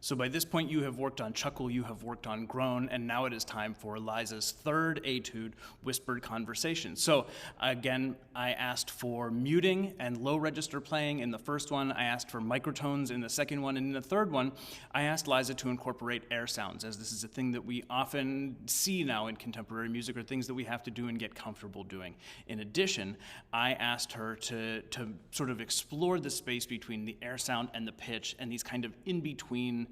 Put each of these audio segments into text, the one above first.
So by this point, you have worked on chuckle, you have worked on groan, and now it is time for Liza's third etude, whispered conversation. So again, I asked for muting and low register playing in the first one. I asked for microtones in the second one. And in the third one, I asked Liza to incorporate air sounds, as this is a thing that we often see now in contemporary music, or things that we have to do and get comfortable doing. In addition, I asked her to sort of explore the space between the air sound and the pitch, and these kind of in-between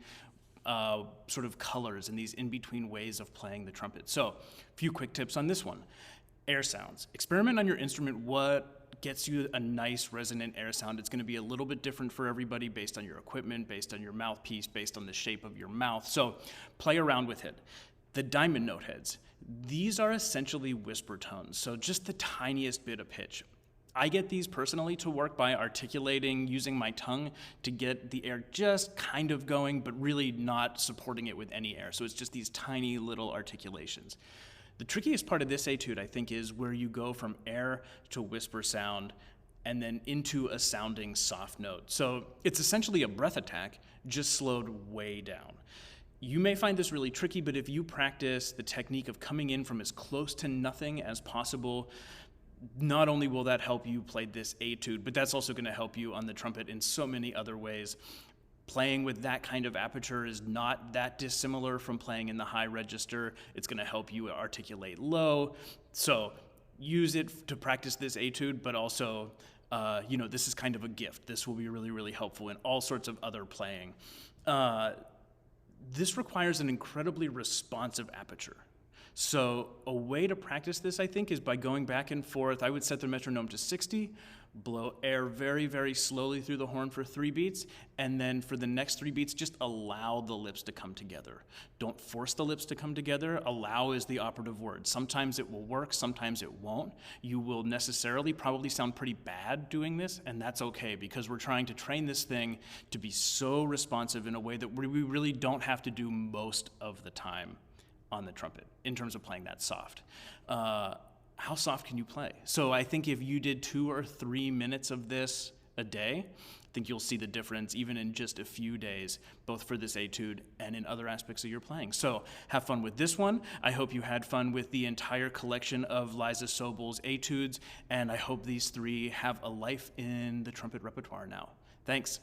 sort of colors and these in-between ways of playing the trumpet. So, a few quick tips on this one. Air sounds. Experiment on your instrument what gets you a nice resonant air sound. It's going to be a little bit different for everybody based on your equipment, based on your mouthpiece, based on the shape of your mouth. So, play around with it. The diamond note heads. These are essentially whisper tones, so just the tiniest bit of pitch. I get these personally to work by articulating, using my tongue to get the air just kind of going, but really not supporting it with any air. So it's just these tiny little articulations. The trickiest part of this etude, I think, is where you go from air to whisper sound and then into a sounding soft note. So it's essentially a breath attack, just slowed way down. You may find this really tricky, but if you practice the technique of coming in from as close to nothing as possible, not only will that help you play this etude, but that's also going to help you on the trumpet in so many other ways. Playing with that kind of aperture is not that dissimilar from playing in the high register. It's going to help you articulate low. So use it to practice this etude, but also, this is kind of a gift. This will be really, really helpful in all sorts of other playing. This requires an incredibly responsive aperture. So a way to practice this, I think, is by going back and forth. I would set the metronome to 60, blow air very, very slowly through the horn for 3 beats, and then for the next 3 beats, just allow the lips to come together. Don't force the lips to come together. Allow is the operative word. Sometimes it will work, sometimes it won't. You will necessarily probably sound pretty bad doing this, and that's okay, because we're trying to train this thing to be so responsive in a way that we really don't have to do most of the time on the trumpet in terms of playing that soft. How soft can you play? So I think if you did 2 or 3 minutes of this a day, I think you'll see the difference even in just a few days, both for this etude and in other aspects of your playing. So have fun with this one. I hope you had fun with the entire collection of Liza Sobel's etudes, and I hope these 3 have a life in the trumpet repertoire now. Thanks.